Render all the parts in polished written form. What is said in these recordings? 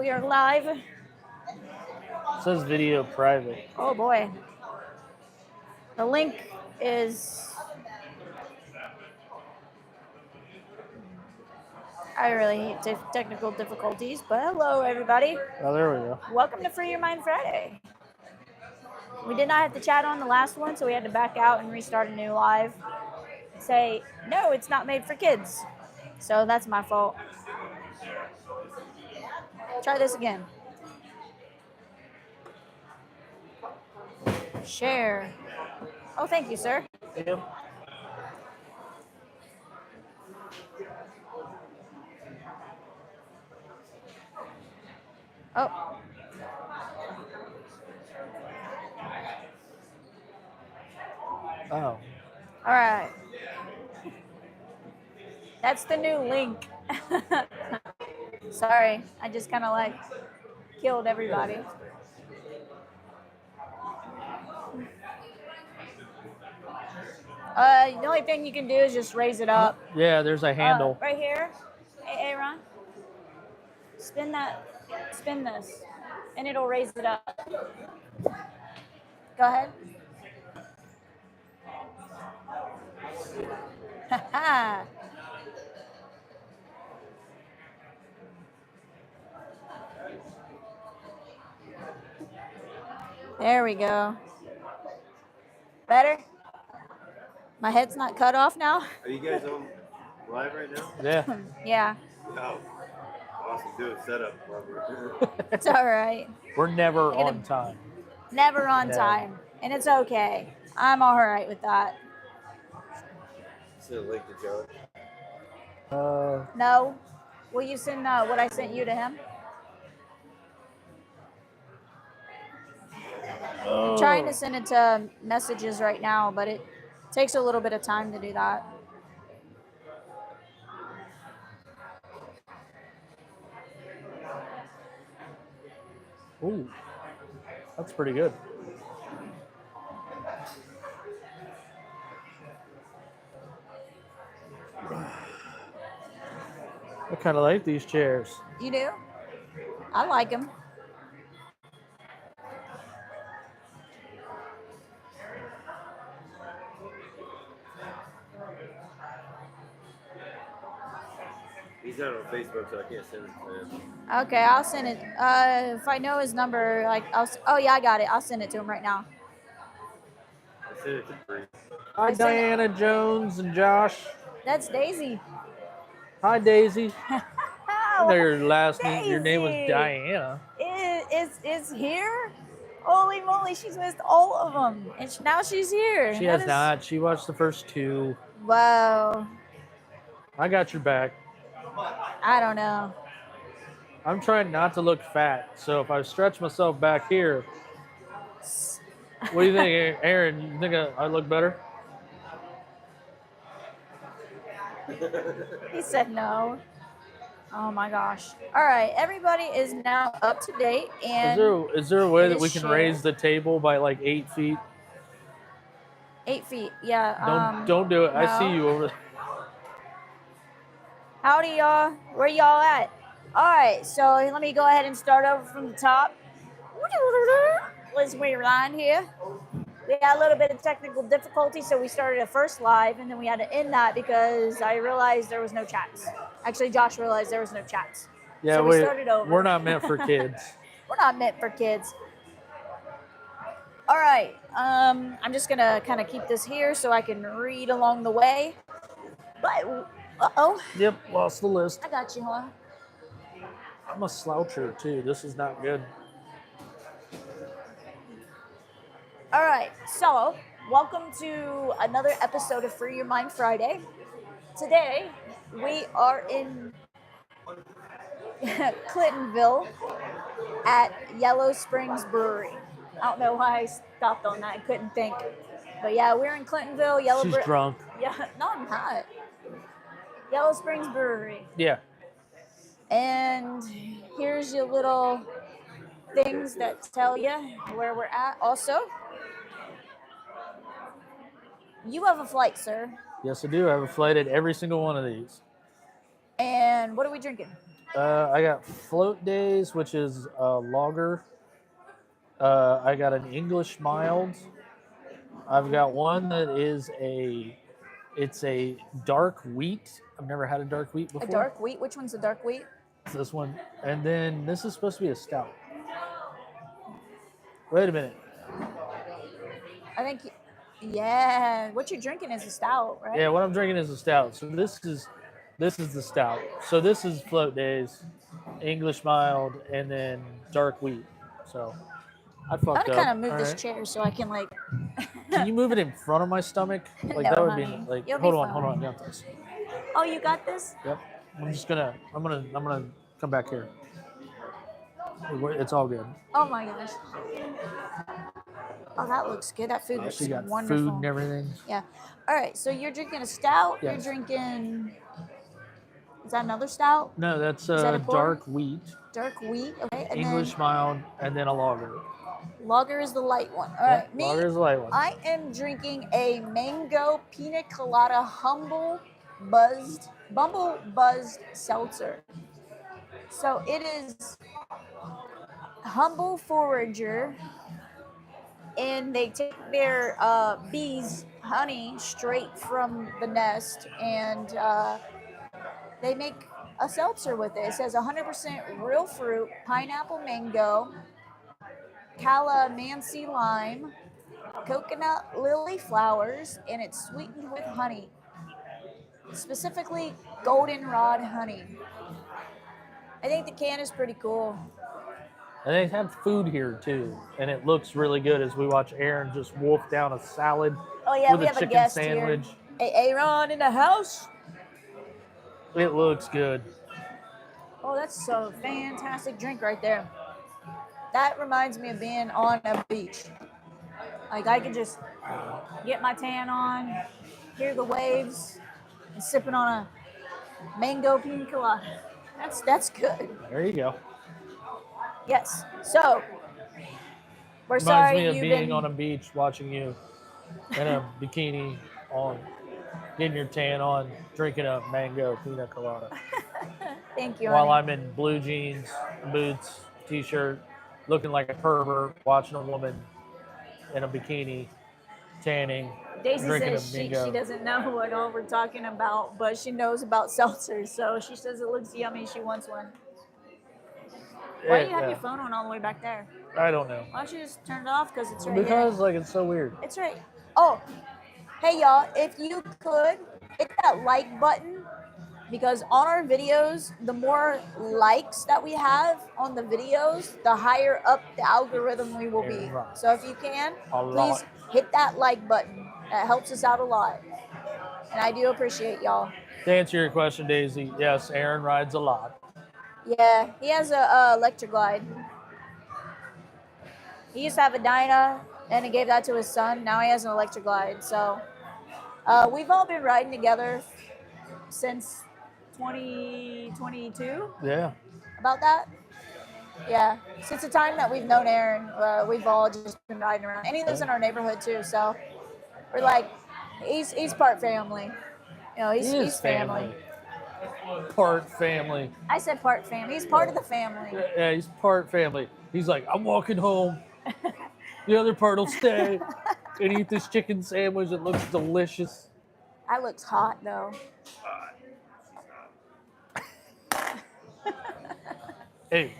we are live. It says video private. Oh boy. The link is... I really hate technical difficulties, but hello everybody. Oh, there we go. Welcome to Free Your Mind Friday. We did not have to chat on the last one, so we had to back out and restart a new live. Say, no, it's not made for kids. So that's my fault. Try this again. Share. Oh, thank you, sir. Yep. Oh. Oh. All right. That's the new link. Sorry, I just kind of like killed everybody. The only thing you can do is just raise it up. Yeah, there's a handle. Right here. Hey, Ron. Spin this, and it'll raise it up. Go ahead. Ha There we go. Better? My head's not cut off now? Are you guys on live right now? Yeah. Yeah. Oh, awesome. Do a setup, Robert. It's all right. We're never on time. Never on time. And it's okay. I'm all right with that. Send a link to Joe. No. Will you send what I sent you to him? I'm trying to send it to messages right now, but it takes a little bit of time to do that. Ooh, that's pretty good. I kind of like these chairs. You do? I like them. He's not on Facebook, so I can't send it to him. Okay, I'll send it. If I know his number, oh yeah, I got it. I'll send it to him right now. I sent it to Bree. Hi, Diana Jones and Josh. That's Daisy. Hi, Daisy. Oh, Your name was Diana. Is here? Holy moly, she's missed all of them, and now she's here. She has not. She watched the first two. Wow. I got your back. I don't know. I'm trying not to look fat, so if I stretch myself back here, what do you think, Aaron? You think I look better? He said no. Oh my gosh. All right, everybody is now up to date. And is there a way that we can raise the table by like 8 feet? 8 feet, yeah. Don't do it. No. I see you over there. Howdy, y'all. Where y'all at? All right, so let me go ahead and start over from the top. Let's rewind here. We had a little bit of technical difficulty, so we started a first live, and then we had to end that because I realized there was no chats. Actually, Josh realized there was no chats. Yeah, so we started over. We're not meant for kids. We're not meant for kids. All right, I'm just gonna kind of keep this here so I can read along the way. But uh-oh. Yep, lost the list. I got you, huh? I'm a sloucher too. This is not good. All right, so welcome to another episode of Free Your Mind Friday. Today, we are in Clintonville at Yellow Springs Brewery. I don't know why I stopped on that. I couldn't think. But yeah, we're in Clintonville. She's drunk. Yeah, no, I'm not. Yellow Springs Brewery. Yeah. And here's your little things that tell you where we're at. Also, you have a flight, sir. Yes, I do. I have a flight at every single one of these. And what are we drinking? I got Float Days, which is a lager. I got an English mild. I've got one that is it's a dark wheat. I've never had a dark wheat A before. dark wheat. Which one's the dark wheat? It's this one, and then this is supposed to be a stout. Wait a minute. I think. Yeah. What you're drinking is a stout, right? Yeah, what I'm drinking is a stout. So this is the stout. So this is Float Days, English mild, and then dark wheat. So I I'm fucked gonna up. kind of move All this right. chair so I can like. Can you move it in front of my stomach? Like No, that would honey. be like. You'll be Hold on, fine. hold on. Got this. Oh, you got this? Yep. I'm gonna come back here. It's all good. Oh my gosh. Oh, that looks good. That food looks She got wonderful. food and everything. Yeah. All right. So you're drinking a stout. Yes. You're drinking. Is that another stout? No, that's that a pour? dark wheat, Dark wheat. Okay. And English mild, and then a lager. then lager is the light one. All Yeah, right. Me, lager is the light one. I am drinking a mango pina colada bumble buzzed seltzer. So it is humble forager, and they take their bees honey straight from the nest, and they make a seltzer with it. It says 100% real fruit, pineapple mango, calamansi lime, coconut lily flowers, and it's sweetened with honey, specifically goldenrod honey. I think the can is pretty cool. And they have food here too, and it looks really good as we watch Aaron just wolf down a salad Oh yeah, with we a have a chicken guest sandwich. here. Hey, Aaron in the house. It looks good. Oh, that's a fantastic drink right there. That reminds me of being on a beach. Like I could just get my tan on, hear the waves, and sipping on a mango pina colada. That's good. There you go. Yes. So we're Reminds sorry me of you've being been. on a beach watching you in a bikini on, getting your tan on, drinking a mango pina colada. Thank you. While honey. I'm in blue jeans, boots, t-shirt, looking like a pervert, watching a woman in a bikini, tanning, Daisy drinking says a she mango. doesn't know what all we're talking about, but she knows about seltzers. So she says it looks yummy. She wants one. Why do you have your phone on all the way back there? I don't know. Why don't you just turn it off? Because it's right Because here. like it's so weird. It's right. Oh, hey y'all, if you could hit that like button, because on our videos, the more likes that we have on the videos, the higher up the algorithm we will be. Right. So if you can, A please lot. hit that like button. That helps us out a lot. And I do appreciate y'all. To answer your question, Daisy, yes, Aaron rides a lot. Yeah, he has a electric glide. He used to have a Dyna, and he gave that to his son. Now he has an electric glide. So we've all been riding together since 2022. Yeah. About that. Yeah, since the time that we've known Aaron, we've all just been riding around, and he lives in our neighborhood too. So we're like, he's part family. You know, He is he's family. Part family. I said part family. He's part of the family. Yeah, he's part family. He's like, I'm walking home. The other part will stay and eat this chicken sandwich. It looks delicious. That looks hot though. Hey,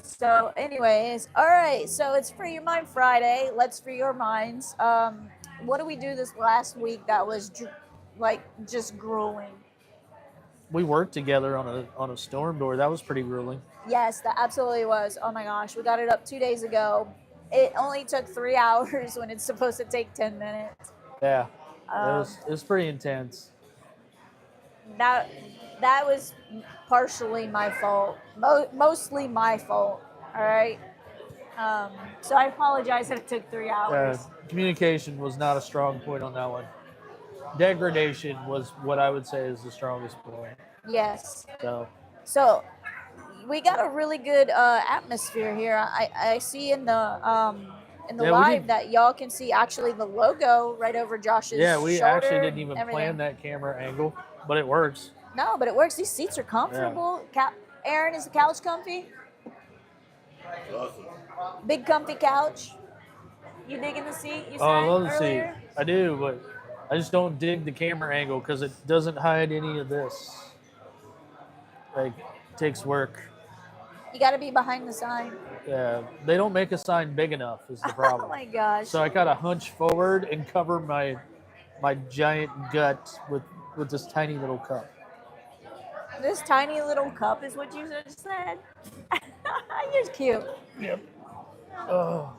So, anyways, all right. So it's Free Your Mind Friday. Let's free your minds. What did we do this last week that was just grueling? we worked together on a storm door. That was pretty grueling. Yes, that absolutely was. Oh my gosh, we got it up 2 days ago. It only took 3 hours when it's supposed to take 10 minutes. Yeah, Um, it was pretty intense. That was partially my fault, mostly my fault. All right. So I apologize that it took 3 hours. Communication was not a strong point on that one. Degradation was what I would say is the strongest point. Yes. So We got a really good atmosphere here. I see in the Yeah, we live did- that y'all can see actually the logo right over Josh's yeah, we shoulder actually didn't and even everything. plan that camera angle, but it works. No, but it works. These seats are comfortable. Aaron, is the couch comfy? Awesome. Big comfy couch. You digging the seat? You Oh, I said love the earlier? seat. I do, but I just don't dig the camera angle because it doesn't hide any of this. Like, it takes work. You got to be behind the sign. Yeah, they don't make a sign big enough is the problem. Oh my gosh. So I kind of hunch forward and cover my giant gut with this tiny little cup. This tiny little cup is what you just said. You're cute. Yep. Oh.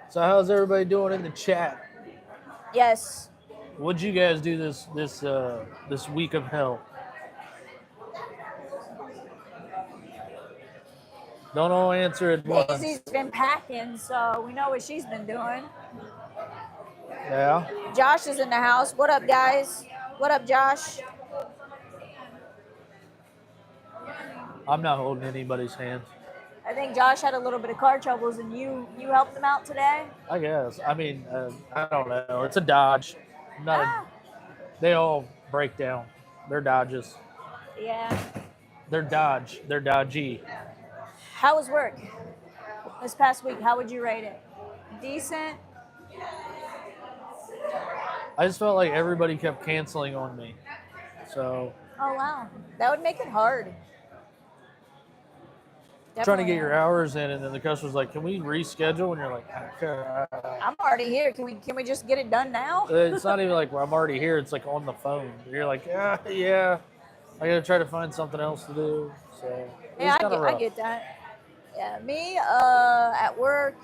So how's everybody doing in the chat? Yes. What'd you guys do this week of hell? Don't all answer at once. Daisy's been packing, so we know what she's been doing. Yeah. Josh is in the house. What up, guys? What up, Josh? I'm not holding anybody's hand. I think Josh had a little bit of car troubles, and you helped him out today. I guess. I mean, I don't know. It's a Dodge. They all break down. They're Dodges. Yeah. They're Dodge. They're Dodgy. How was work this past week? How would you rate it? Decent? I just felt like everybody kept canceling on me. So. Oh, wow. That would make it hard. Trying to get your hours in, and then the customer's like, "Can we reschedule?" And you're like, "I'm already here. Can we just get it done now?" It's not even like, well, I'm already here. It's like on the phone. You're like, yeah. I gotta try to find something else to do. So yeah, I get that. Yeah, me at work.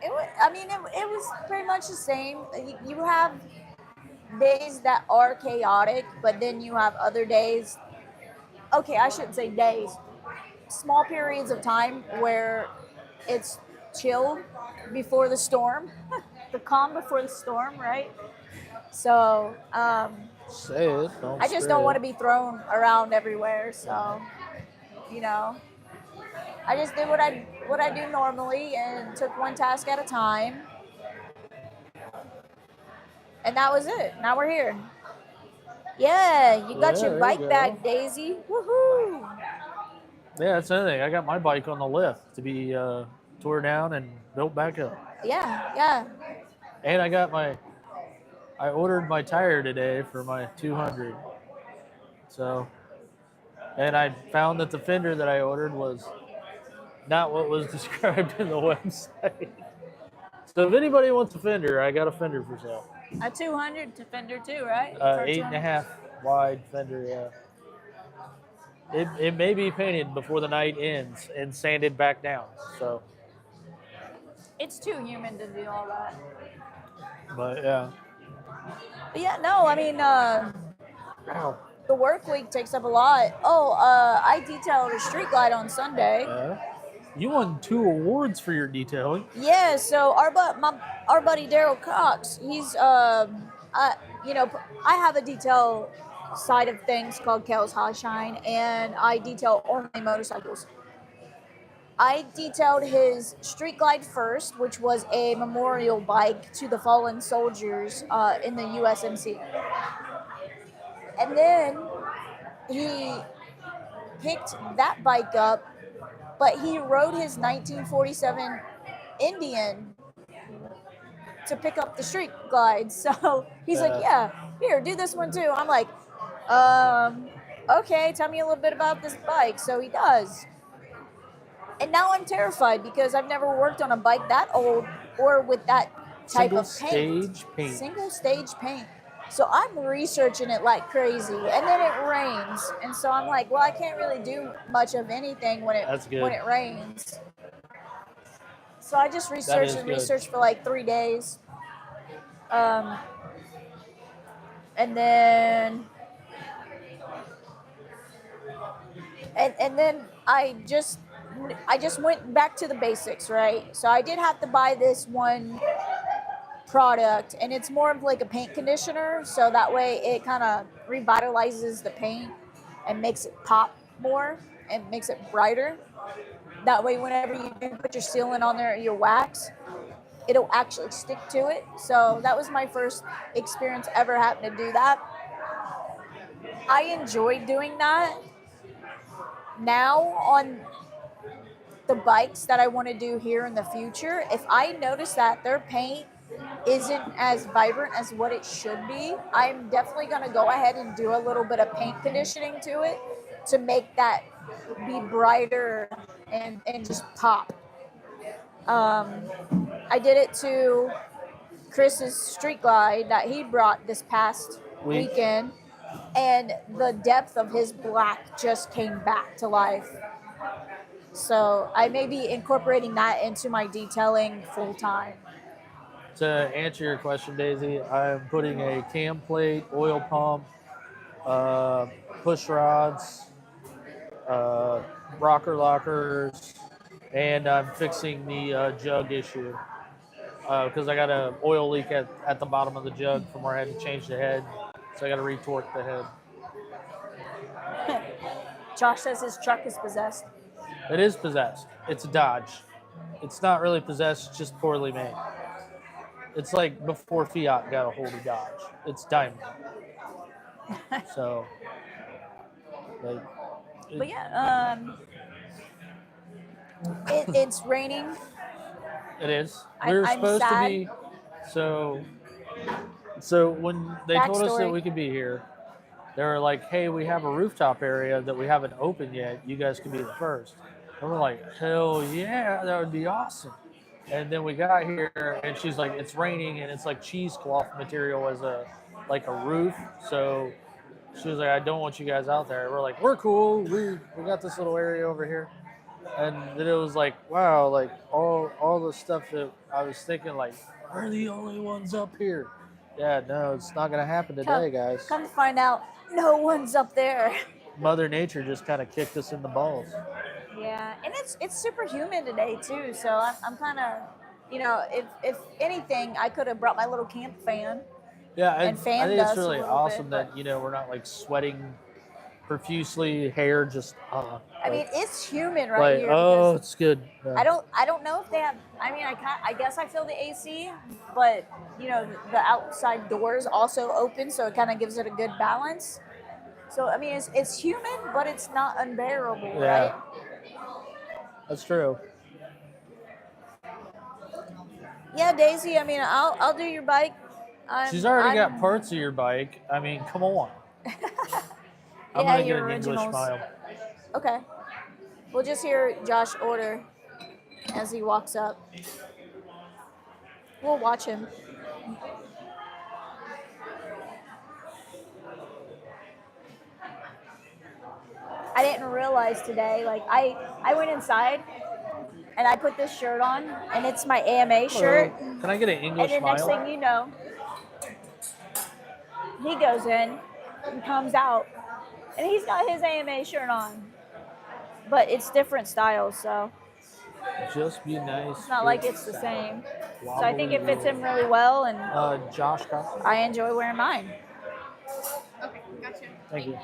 It was pretty much the same. You have days that are chaotic, but then you have other days. Okay, I shouldn't say days. Small periods of time where it's chill before the storm, the calm before the storm, right? So say it. I just don't want to be thrown around everywhere. So, I just did what I do normally and took one task at a time, and that was it. Now we're here. Yeah, you got your bike back, Daisy. Woohoo! Yeah, that's another thing. I got my bike on the lift to be tore down and built back up. Yeah. And I ordered my tire today for my 200. So, and I found that the fender that I ordered was not what was described in the website. So if anybody wants a fender, I got a fender for sale. A 200 to fender too, right? 8.5 wide fender, yeah. It may be painted before the night ends and sanded back down. So it's too humid to do all that. But yeah. But yeah, no, I mean, the work week takes up a lot. I detailed a street light on Sunday. You won 2 awards for your detailing. Yeah, so our buddy Daryl Cox, he's I have a detail side of things called Kel's High Shine, and I detail only motorcycles. I detailed his street glide first, which was a memorial bike to the fallen soldiers in the USMC. And then he picked that bike up, but he rode his 1947 Indian to pick up the street glide. So he's like, yeah, here, do this one too. I'm like, okay, tell me a little bit about this bike. So he does. And now I'm terrified because I've never worked on a bike that old or with that type of paint. Single stage paint. So I'm researching it like crazy, and then it rains, and so I'm like, well, I can't really do much of anything when it rains. So I just researched for like 3 days, and then I just went back to the basics, right? So I did have to buy this one product, and it's more of like a paint conditioner, so that way it kind of revitalizes the paint and makes it pop more and makes it brighter. That way whenever you do put your sealant on there, your wax, it'll actually stick to it. So that was my first experience ever having to do that. I enjoy doing that. Now on the bikes that I want to do here in the future, if I notice that their paint isn't as vibrant as what it should be, I'm definitely going to go ahead and do a little bit of paint conditioning to it to make that be brighter and just pop. I did it to Chris's street glide that he brought this past weekend, and the depth of his black just came back to life. So I may be incorporating that into my detailing full time. To answer your question, Daisy, I'm putting a cam plate, oil pump, push rods, rocker lockers, and I'm fixing the jug issue because I got an oil leak at the bottom of the jug from where I had to change the head, so I got to retorque the head. Josh says his truck is possessed. It is possessed. It's a Dodge. It's not really possessed, it's just poorly made. It's like before Fiat got a hold of Dodge. It's diamond. So, like. But yeah, it's raining. It is. I'm We were supposed sad. to be. So when they told us that Backstory. we could be here, they were like, "Hey, we have a rooftop area that we haven't opened yet. You guys can be the first." And we're like, "Hell yeah, that would be awesome." And then we got here, and she's like, "It's raining, and it's like cheesecloth material as a roof." So she was like, "I don't want you guys out there." We're like, "We're cool. We got this little area over here." And then it was like, wow, like all the stuff that I was thinking, like, we're the only ones up here. Yeah, no, it's not gonna happen today, guys. Come to find out, no one's up there. Mother Nature just kind of kicked us in the balls. Yeah, and it's super humid today too. So I'm kind of, if anything, I could have brought my little camp fan. Yeah, And I fanned think it's us a really little awesome bit, that we're not like sweating profusely, hair just. I mean, it's humid right like, here. oh, Because it's good. Yeah. I don't know if they have. I mean, I guess I feel the AC, but the outside doors also open, so it kind of gives it a good balance. So I mean, it's humid, but it's not unbearable, Yeah. right? That's true. Yeah, Daisy. I mean, I'll do your bike. She's already got parts of your bike. I mean, come on. I'm Yeah, gonna get your an English originals. mild. Okay. We'll just hear Josh order as he walks up. We'll watch him. I didn't realize today, like I went inside and I put this shirt on and it's my AMA shirt. Can I get an English And the next mild? thing you know, he goes in and comes out and he's got his AMA shirt on. But it's different styles, so Just be nice. it's not like it's the same. So I think it fits him really well, and Josh got. I enjoy wearing mine. Okay, gotcha. Thank you.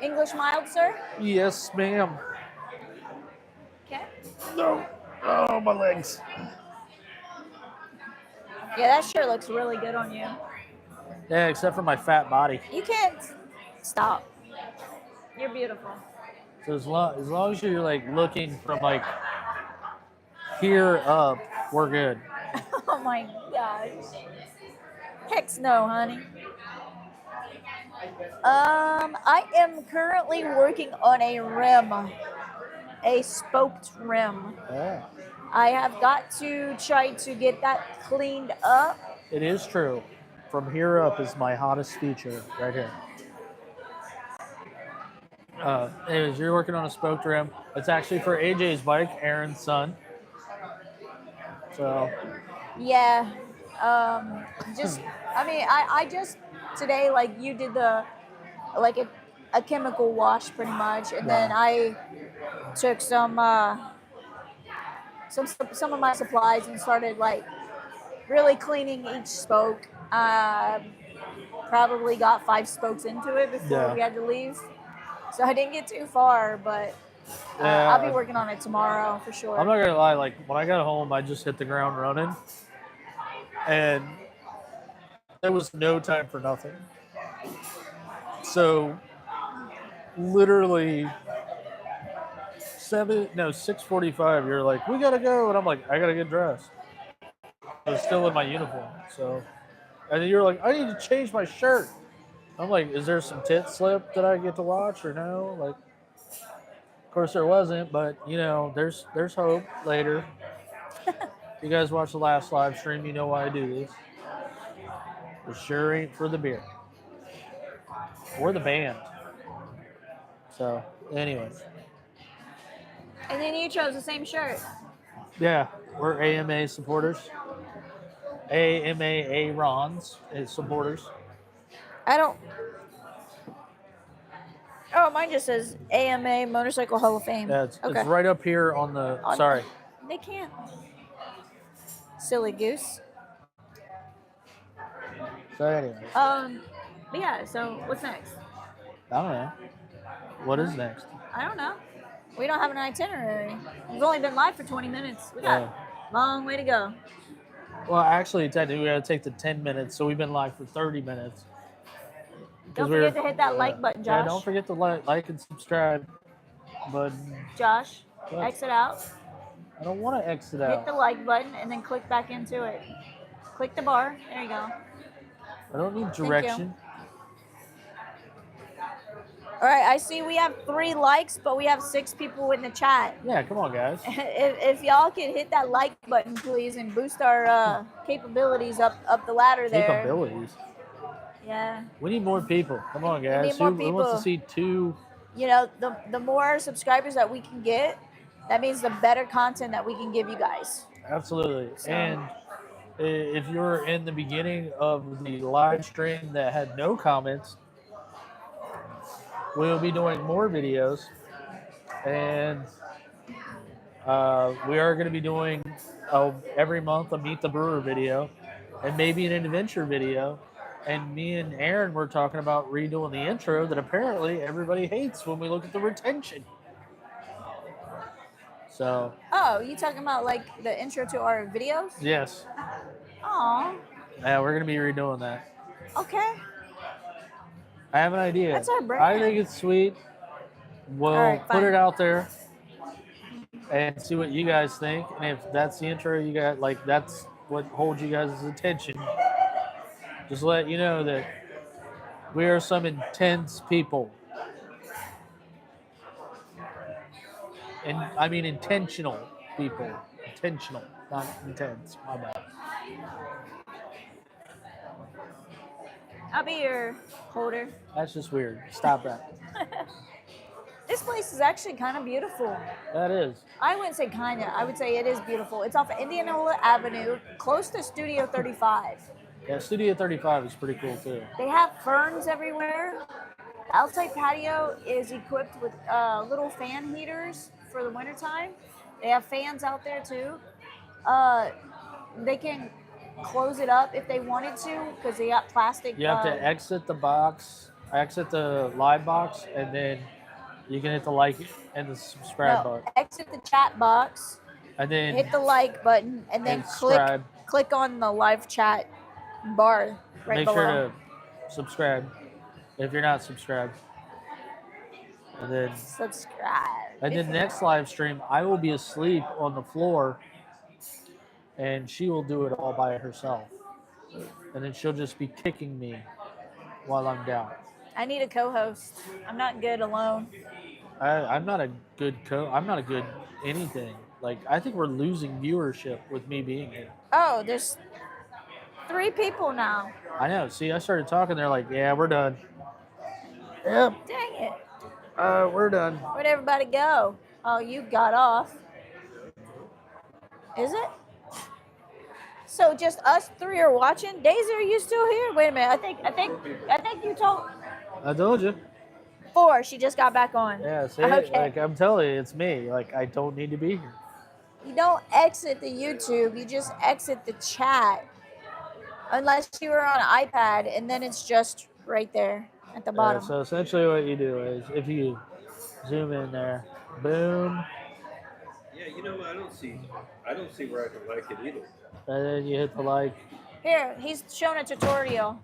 English mild, sir? Yes, ma'am. Okay. No. Oh, my legs. Yeah, that shirt looks really good on you. Yeah, except for my fat body. You can't stop. You're beautiful. So as long as you're like looking from like here up, we're good. Oh my gosh. Heck no, honey. I am currently working on a rim, a spoked rim. Yeah. I have got to try to get that cleaned up. It is true. From here up is my hottest feature right here. Anyways, you're working on a spoked rim. It's actually for AJ's bike, Aaron's son. So. Yeah. I just today, like you did like a chemical wash pretty much, and then I took some of my supplies and started like really cleaning each spoke. Probably got 5 spokes into it before we had to leave. So I didn't get too far, but I'll be working on it tomorrow for sure. I'm not gonna lie. Like when I got home, I just hit the ground running, and there was no time for nothing. So literally 6:45. You're like, we gotta go, and I'm like, I gotta get dressed. I was still in my uniform, so. And then you're like, I need to change my shirt. I'm like, is there some tit slip that I get to watch or no? Like, of course there wasn't, but you know, there's hope later. You guys watch the last live stream, you know why I do this. It sure ain't for the beer or the band. So, anyways, And then you chose the same shirt. yeah, we're AMA supporters. AMA Rons supporters. I don't. Oh, mine just says AMA Motorcycle Hall of Fame. Yeah, it's right up here on the. Sorry. They can't. Silly goose. So, anyways. But yeah, so what's next? I don't know. What is next? I don't know. We don't have an itinerary. We've only been live for 20 minutes. We got a long way to go. Well, actually, technically, we got to take the 10 minutes, so we've been live for 30 minutes. Don't forget to hit that like button, Josh. Yeah, don't forget to like and subscribe. But Josh, exit out. I don't want to exit out. Hit the like button and then click back into it. Click the bar. There you go. I don't need direction. All right, I see we have 3 likes, but we have 6 people in the chat. Yeah, come on, guys. If y'all could hit that like button, please, and boost our capabilities up the ladder there. Capabilities? Yeah. We need more people. Come on, guys. We need more people. Who wants to see 2? You know, the more subscribers that we can get, that means the better content that we can give you guys. Absolutely. So. And if you're in the beginning of the live stream that had no comments, we'll be doing more videos, and we are going to be doing every month a Meet the Brewer video, and maybe an adventure video. And me and Aaron were talking about redoing the intro that apparently everybody hates when we look at the retention. So. Oh, you talking about like the intro to our videos? Yes. Aw. Yeah, we're going to be redoing that. Okay. I have an idea. That's our brand. I think it's sweet. We'll put it out there and see what you guys think. And if that's the intro you got, like that's what holds you guys' attention, just let you know that we are some intense people. And I mean intentional people. Intentional, not intense. My bad. I'll be your holder. That's just weird. Stop that. This place is actually kind of beautiful. That is. I wouldn't say kind of. I would say it is beautiful. It's off of Indianola Avenue, close to Studio 35. Yeah, Studio 35 is pretty cool too. They have ferns everywhere. The outside patio is equipped with little fan heaters for the wintertime. They have fans out there too. They can close it up if they wanted to because they got plastic. You have to exit the live box, and then you can hit the like and the subscribe button. Exit the chat box, and then hit the like button, and then click on the live chat bar right below. Make sure to subscribe if you're not subscribed. And then subscribe. And then next live stream, I will be asleep on the floor, and she will do it all by herself. And then she'll just be kicking me while I'm down. I need a co-host. I'm not good alone. I'm not a good I'm not a good anything. Like, I think we're losing viewership with me being here. Oh, there's 3 people now. I know. See, I started talking. They're like, yeah, we're done. Yep. Dang it. We're done. Where'd everybody go? Oh, you got off. Is it? So just us 3 are watching? Daisy, are you still here? Wait a minute. I think you told. I told you. 4. She just got back on. Yeah, see, okay. Like I'm telling you, it's me. Like, I don't need to be here. You don't exit the YouTube. You just exit the chat. Unless you were on an iPad, and then it's just right there. at the Yeah, bottom. so essentially what you do is if you zoom in there, boom, Yeah, you know, I don't see where I can like it either. and then you hit the Here, he's showing a tutorial.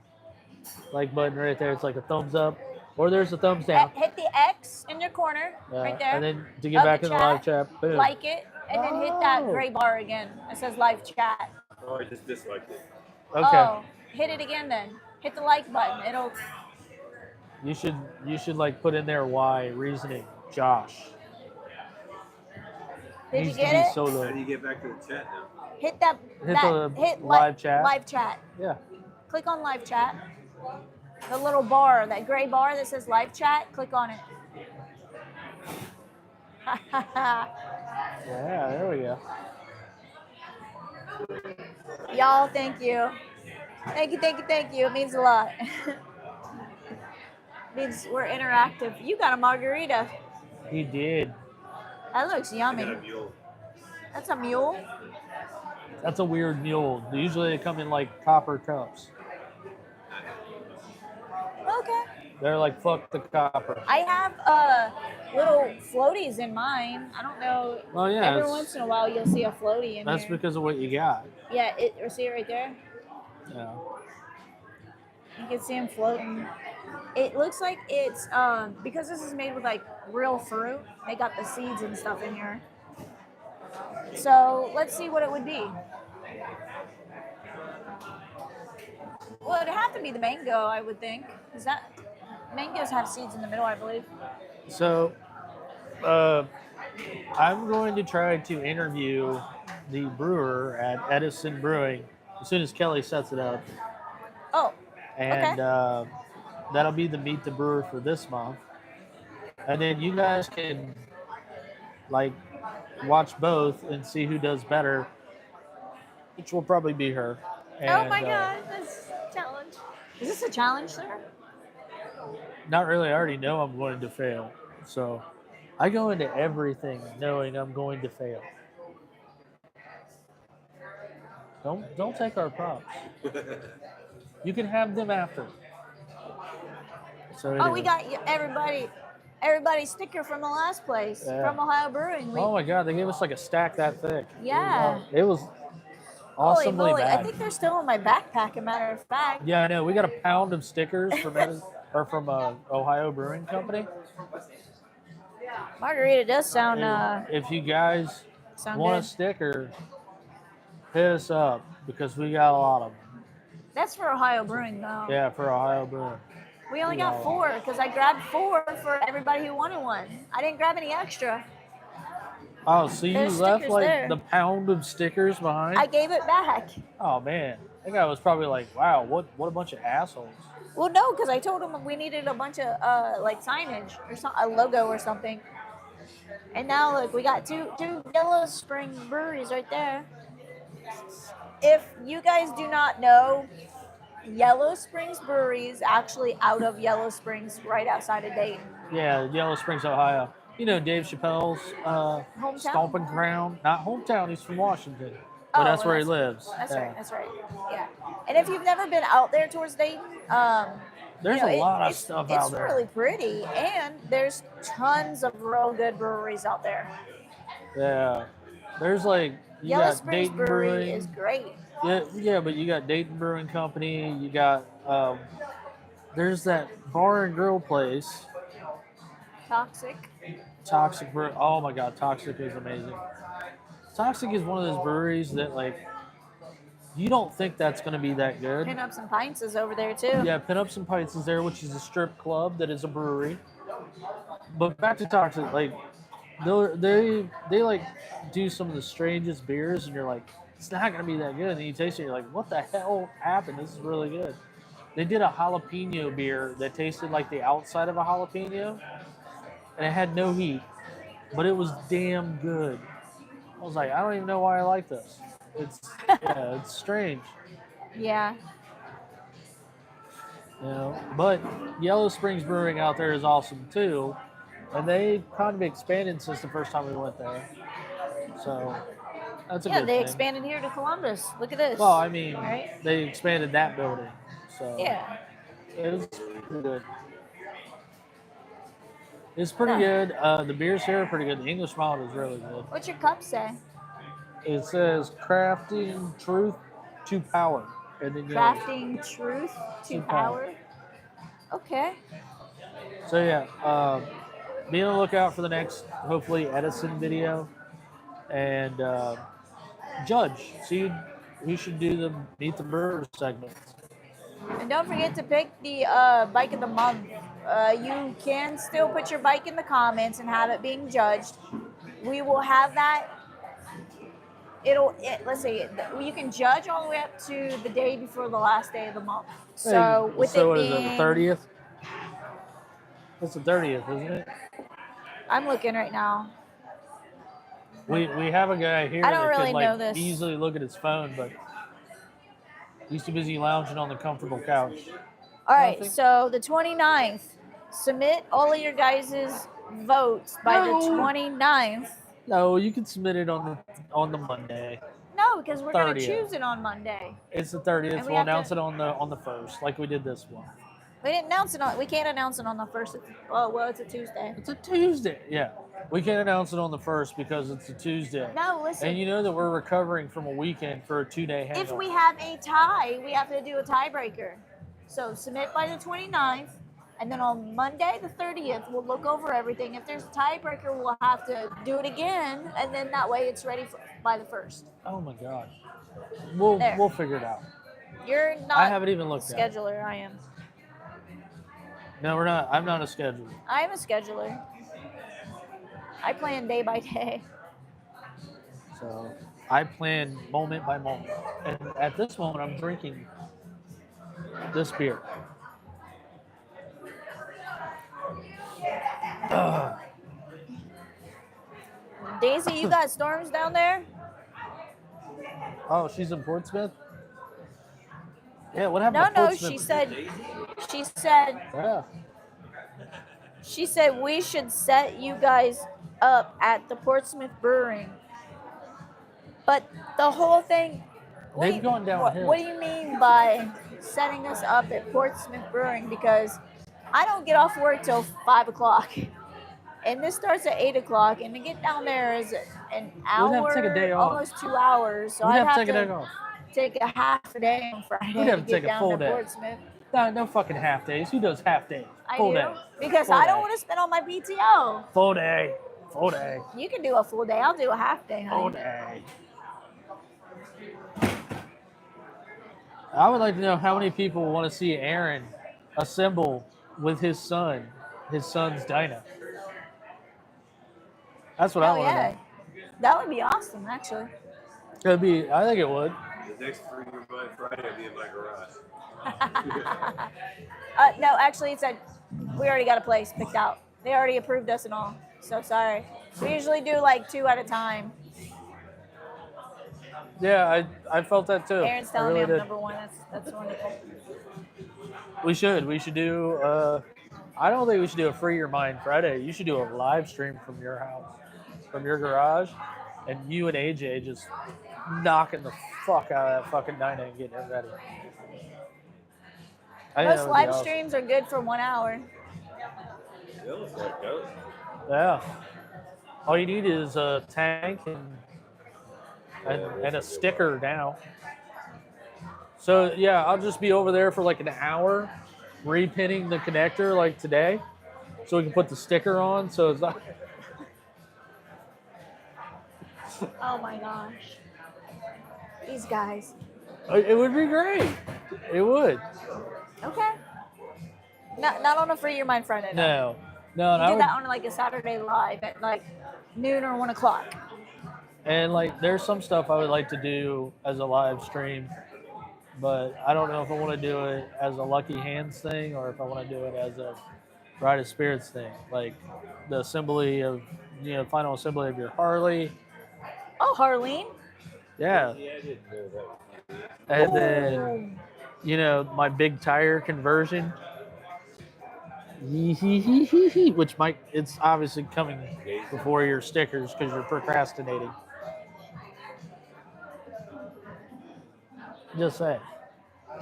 like button right there. It's like a thumbs up, or there's a thumbs down. Hit the X in your corner, right there. And then to get of back the in the live chat, boom. like it, and then hit that Oh. gray bar again. It says live chat. Oh, I just disliked it. Okay. Oh, hit it again then. Hit the like button. It'll. You should like put in there why reasoning, Josh. Did Needs you to get be it? solo. How do you get back to the chat now? Hit that. Hit live chat. Live chat. Yeah. Click on live chat. The little bar, that gray bar that says live chat. Click on it. Yeah, there we go. Y'all, thank you. Thank you, thank you, thank you. It means a lot. Means we're interactive. You got a margarita. He did. That looks I yummy. got a mule. That's a mule. That's a weird mule. Usually they come in like copper cups. Okay. They're like fuck the copper. I have little floaties in mine. I don't know. Oh yeah. Every it's- once in a while you'll see a floaty in That's here. because of what you got. Yeah, see it right there? Yeah. You can see them floating. It looks like it's because this is made with like real fruit. They got the seeds and stuff in here. So let's see what it would be. Well, it'd have to be the mango, I would think. Is that mangoes have seeds in the middle, I believe. So, I'm going to try to interview the brewer at Edison Brewing as soon as Kelly sets it up, Oh, and that'll be the Meet the Brewer for this month. And then you guys can like watch both and see who does better, which will probably be her. And, oh my God, this challenge. Is this a challenge, sir? Not really. I already know I'm going to fail, so I go into everything knowing I'm going to fail. Don't take our props. You can have them after. So Oh, we anyway. got everybody's sticker from the last place, Yeah. from Ohio Brewing. Oh my God, they gave us like a stack that thick. Yeah. It was Holy awesomely moly, bad. I think they're still in my backpack, as a matter of fact. Yeah, I know. We got a pound of stickers from Ohio Brewing Company. Margarita does sound And if you guys sound want a good. sticker, hit us up because we got a lot of them. That's for Ohio Brewing, though. Yeah, for Ohio Brewing. We only got 4 because I grabbed 4 for everybody who wanted one. I didn't grab any extra. Oh, so you There's left stickers like there. the pound of stickers behind? I gave it back. Oh man, that guy was probably like, "Wow, what a bunch of assholes." Well, no, because I told him we needed a bunch of like signage or a logo or something. And now look, we got two Yellow Springs breweries right there. If you guys do not know, Yellow Springs Brewery is actually out of Yellow Springs, right outside of Dayton. Yeah, Yellow Springs, Ohio. You know Dave Chappelle's Hometown? stomping ground. Not hometown. He's from Washington, but that's where he lives. That's Yeah. right. That's right. Yeah. And if you've never been out there towards Dayton, There's you know, a lot of it's- stuff out there. It's really pretty, and there's tons of real good breweries out there. Yeah, there's like you Yellow got Springs Dayton Brewery Brewing. is great. Yeah, but you got Dayton Brewing Company. You got there's that bar and grill place, Toxic. Toxic Brew. Oh my God, Toxic is amazing. Toxic is one of those breweries that like you don't think that's going to be that good. Pin Up Some Pints is over there too. Yeah, Pin Up Some Pints is there, which is a strip club that is a brewery. But back to Toxic, like they like do some of the strangest beers, and you're like, it's not gonna be that good. And then you taste it, and you're like, what the hell happened? This is really good. They did a jalapeno beer that tasted like the outside of a jalapeno, and it had no heat, but it was damn good. I was like, I don't even know why I like this. It's strange. Yeah. You know, but Yellow Springs Brewing out there is awesome too, and they kind of expanded since the first time we went there. So that's a Yeah, good they thing. expanded here to Columbus. Look at this. Well, I mean, Right? they expanded that building, so Yeah. it was pretty good. It's pretty No. good. The beers here are pretty good. The English mild is really good. What's your cup say? It says crafting truth to power. And then you have Crafting truth to To power. power. Okay. So yeah, be on the lookout for the next, hopefully, Edison video. And judge. See who should do the Meet the Brewer segment. And don't forget to pick the bike of the month. You can still put your bike in the comments and have it being judged. We will have that. Let's see. You can judge all the way up to the day before the last day of the month. So with So it what is it, the being, 30th? It's the 30th, isn't it? I'm looking right now. We have a guy here I don't that really could like know this. easily look at his phone, but he's too busy lounging on the comfortable couch. All right, Nothing? so the 29th, submit all of your guys' votes by the No. 29th. No, you can submit it on the Monday. No, because we're going to 30th. choose it on Monday. It's the 30th. And we We'll have announce to- it on the 1st, like we did this one. We didn't announce it on. We can't announce it on the first. Oh well, it's a Tuesday. It's a Tuesday. Yeah, we can't announce it on the 1st because it's a Tuesday. No, listen. And you know that we're recovering from a weekend for a 2-day hangover. If we have a tie, we have to do a tiebreaker. So submit by the 29th, and then on Monday the 30th, we'll look over everything. If there's a tiebreaker, we'll have to do it again, and then that way it's ready by the 1st. Oh my God. There. We'll figure it out. You're not. I haven't even looked at it. scheduler. I am. No, we're not. I'm not a scheduler. I am a scheduler. I plan day by day. So I plan moment by moment. And at this moment, I'm drinking this beer. Ugh. Daisy, you got storms down there? Oh, she's in Portsmouth? Yeah, what happened No, to no. Portsmouth? Yeah. She said we should set you guys up at the Portsmouth Brewing. But the whole thing. They've gone downhill. What do you mean by setting us up at Portsmouth Brewing? Because I don't get off work till 5 o'clock. And this starts at 8 o'clock. And to get down there is an hour, We'd have to take a day off. almost 2 hours. So We'd I'd have to take a day off. take a half a day on Friday We'd have to get take a down full to day. Portsmouth. No fucking half days. Who does half days? I Full do. day. Because Full I don't day. want to spend all my PTO. Full day. Full day. You can do a full day. I'll do a half day, honey. Full day. I would like to know how many people want to see Aaron assemble with his son's Dyna. That's what I Oh, want to yeah. know. That would be awesome, actually. I think it would. The next Free Your Mind Friday, I'll be in my garage. No, actually, it said we already got a place picked out. They already approved us and all. So sorry. We usually do like 2 at a time. Yeah, I felt that too. Aaron's I telling really me I'm did. number 1. That's wonderful. We should do. I don't think we should do a Free Your Mind Friday. You should do a live stream from your house, from your garage, and you and AJ just knocking the fuck out of that fucking Dyna and getting it ready. I think that Most would be live awesome. streams are good for 1 hour. It looks like those. Yeah. All you need is a tank and a sticker now. So yeah, I'll just be over there for like an hour, repinning the connector like today, so we can put the sticker on. So it's not. Oh my gosh. These guys. It would be great. It would. Okay. Not on a Free Your Mind Friday. No. You I do would, that on like a Saturday live at like noon or 1 o'clock. and like there's some stuff I would like to do as a live stream, but I don't know if I want to do it as a Lucky Hands thing or if I want to do it as a Ride of Spirits thing, like the assembly of final assembly of your Harley. Oh, Harleen. Yeah, Yeah, I didn't know that. and then my big tire conversion. Which it's obviously coming before your stickers because you're procrastinating. Just saying.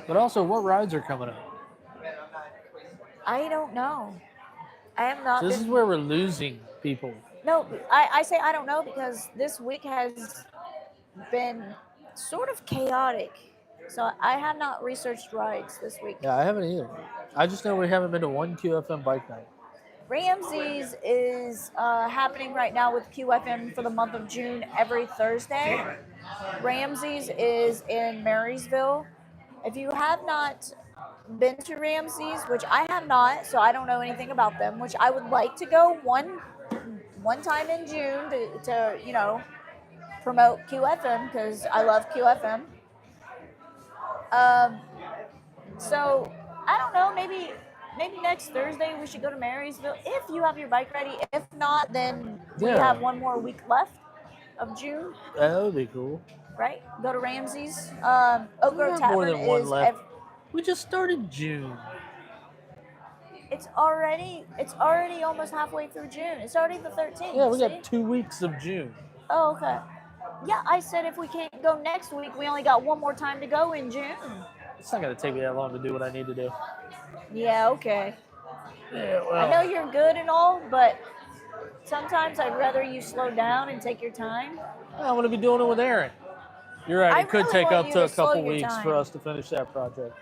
But also, what rides are coming up? I don't know. I have not This been. is where we're losing people. No, I say I don't know because this week has been sort of chaotic. So I have not researched rides this week. Yeah, I haven't either. I just know we haven't been to one QFM bike night. Ramsey's is happening right now with QFM for the month of June every Thursday. Ramsey's is in Marysville. If you have not been to Ramsey's, which I have not, so I don't know anything about them, which I would like to go one time in June to promote QFM because I love QFM. So I don't know, maybe next Thursday we should go to Marysville if you have your bike ready. If not, then we Yeah. have one more week left of June, That would be cool. right? Go to Ramsey's. We Oak Grove got more Tavern than one is left. We just started June. it's already almost halfway through June. It's already the 13th. Yeah, we see? got 2 weeks of June. Oh, okay. Yeah, I said if we can't go next week, we only got one more time to go in June. It's not going to take me that long to do what I need to do. Yeah, okay. Yeah, well. I know you're good and all, but sometimes I'd rather you slow down and take your time. I'm going to be doing it with Aaron. You're right. I It could really take want up you to a to slow couple your weeks time. for us to finish that project.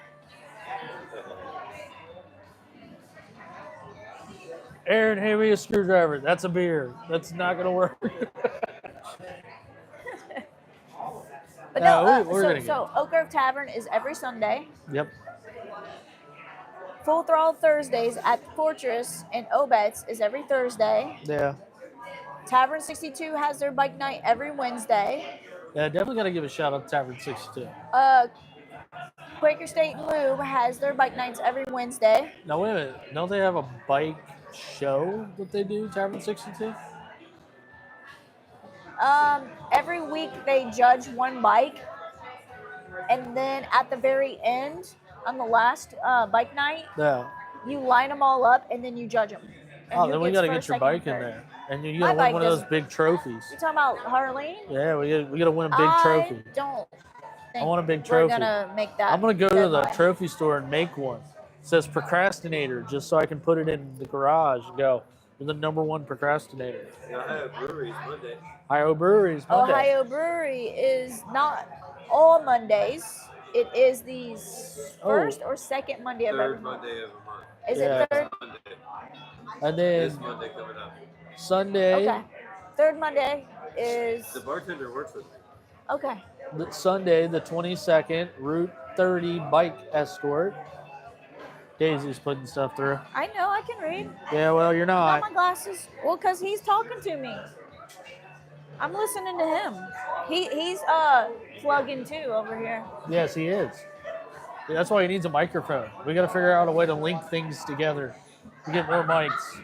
Aaron, hand me a screwdriver. That's a beer. That's not going to work. But No, no, we're gonna so Oak Grove Tavern is every Sunday. Yep. Full Throttle Thursdays at the Fortress and Obet's is every Thursday. Yeah. Tavern 62 has their bike night every Wednesday. Yeah, definitely got to give a shout out to Tavern 62. Quaker State and Lube has their bike nights every Wednesday. Now, wait a minute. Don't they have a bike show that they do, Tavern 62? Every week they judge one bike, and then at the very end, on the last bike night, Yeah. you line them all up and then you judge them. And Oh, who then we gets got to first, get your second, bike in third. there. And you My got to win bike one of those doesn't- big trophies. You talking about Harleen? Yeah, we got to win a big trophy. I don't think I want a big we're trophy. gonna make that. I'm going to go to the deadline. trophy store and make one. It says procrastinator, just so I can put it in the garage and go, you're the number one procrastinator. Ohio Breweries Monday. Ohio Breweries Monday. Ohio Brewery is not all Mondays. It is the first or second Monday of every Third month. Monday of the month. Is Yeah. it third? Monday. And This then Monday coming up. Sunday, Okay. Third Monday is The bartender works with me. okay. Sunday the 22nd, Route 30 bike escort. Daisy's putting stuff through. I know I can read. Yeah, well, you're Got not. my glasses. Well, cause he's talking to me. I'm listening to him. He's plugging too over here. Yes, he is. Yeah, that's why he needs a microphone. We got to figure out a way to link things together to get more mics.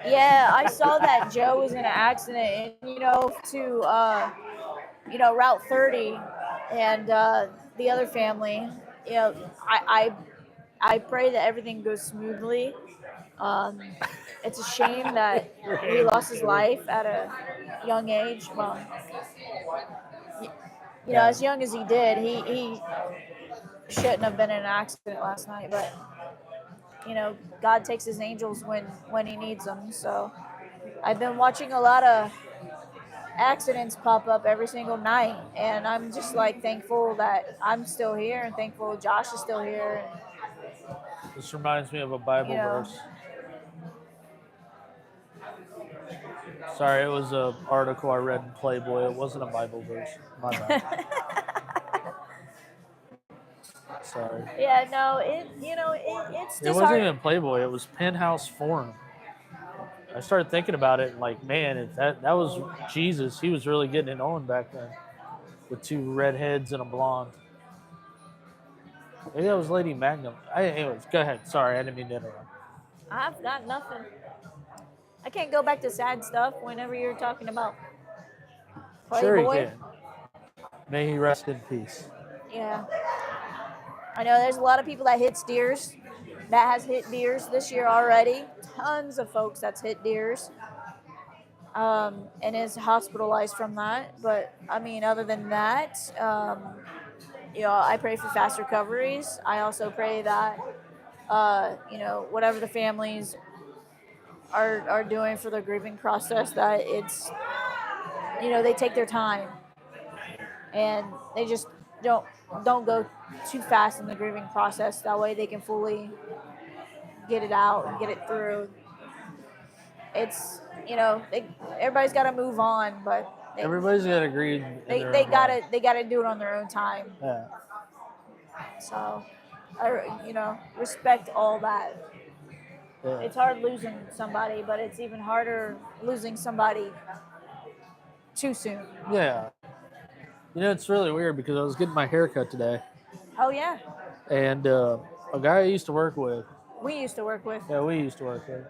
Yeah, I saw that Joe was in an accident, and to Route 30, and the other family. I pray that everything goes smoothly. It's a shame that he lost his life at a young age. Well, as young as he did, he shouldn't have been in an accident last night. But God takes his angels when he needs them. So I've been watching a lot of accidents pop up every single night, and I'm just like thankful that I'm still here, and thankful Josh is still here. This reminds me of a Bible verse. Sorry, it was an article I read in Playboy. It wasn't a Bible verse. My bad. Sorry. Yeah, no, it's It just wasn't hard. even Playboy. It was Penthouse Forum. I started thinking about it, and like, man, if that was Jesus, he was really getting it on back then, with two redheads and a blonde. Maybe that was Lady Magnum. Anyways, go ahead. Sorry, I didn't mean to interrupt. I've got nothing. I can't go back to sad stuff whenever you're talking about Sure he Playboy. can. May he rest in peace. Yeah. I know there's a lot of people that hit steers. That has hit deers this year already. Tons of folks that's hit deers. And is hospitalized from that. But I mean, other than that, I pray for fast recoveries. I also pray that whatever the families are doing for their grieving process, that it's, they take their time and they just don't don't go too fast in the grieving process. That way they can fully get it out and get it through. It's, everybody's got to move on, but Everybody's got to agree. In they, their they own gotta way. they gotta do it on their own time. Yeah. So respect all that. Yeah. It's hard losing somebody, but it's even harder losing somebody too soon. Yeah. It's really weird because I was getting my hair cut today, Oh yeah, and a guy I used to work with. we used to work with. Yeah, we used to work with.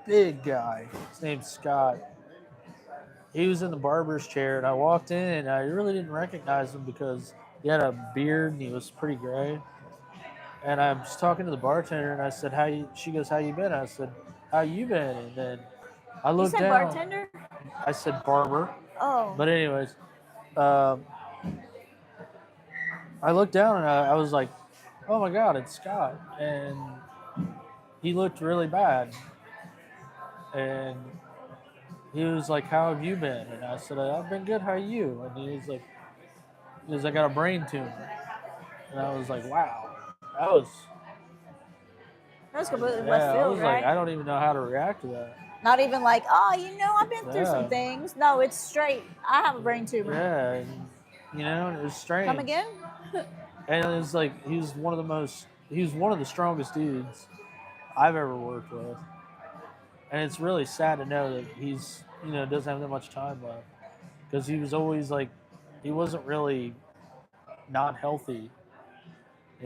Big guy. His name's Scott. He was in the barber's chair, and I walked in, and I really didn't recognize him because he had a beard and he was pretty gray. And I was talking to the bartender, and I said, "How you?" She goes, "How you been?" I said, "How you been?" And then I You looked said down. bartender? I said barber, Oh, but anyways, um, I looked down and I was like, "Oh my God, it's Scott!" And he looked really bad, and he was like, "How have you been?" And I said, "I've been good. How are you?" And he was, "I got a brain tumor." And I was like, "Wow, that was that's completely left yeah." I field, was right? like, I don't even know how to react to that. Not even like, oh, I've been through some Yeah, things. No, it's straight. I have a brain tumor. yeah, and, and it was strange. Come again? And it was like he was one of the strongest dudes I've ever worked with. And it's really sad to know that he's doesn't have that much time left because he was always like he wasn't really not healthy.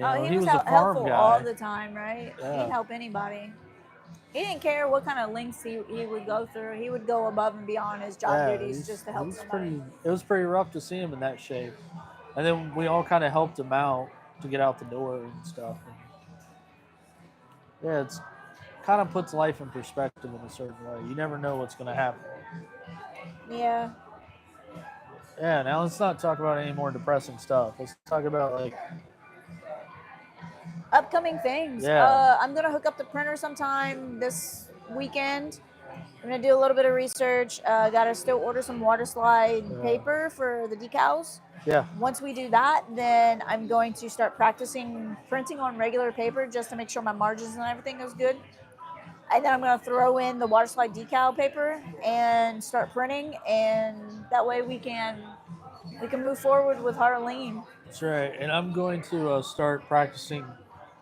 Oh, he He was was a farm helpful all guy. the time, right? Yeah. He'd help anybody. He didn't care what kind of lengths he would go through. He would go above and beyond his job duties just to help somebody. It was pretty rough to see him in that shape. And then we all kind of helped him out to get out the door and stuff. And yeah, it's kind of puts life in perspective in a certain way. You never know what's going to happen. Yeah. Yeah, now let's not talk about any more depressing stuff. Let's talk about like Upcoming things. Yeah. I'm gonna hook up the printer sometime this weekend. I'm gonna do a little bit of research. Gotta still order some water slide paper for the decals. Yeah. Once we do that, then I'm going to start practicing printing on regular paper just to make sure my margins and everything is good. And then I'm going to throw in the water slide decal paper and start printing, and that way we can move forward with Harleen. That's right. And I'm going to start practicing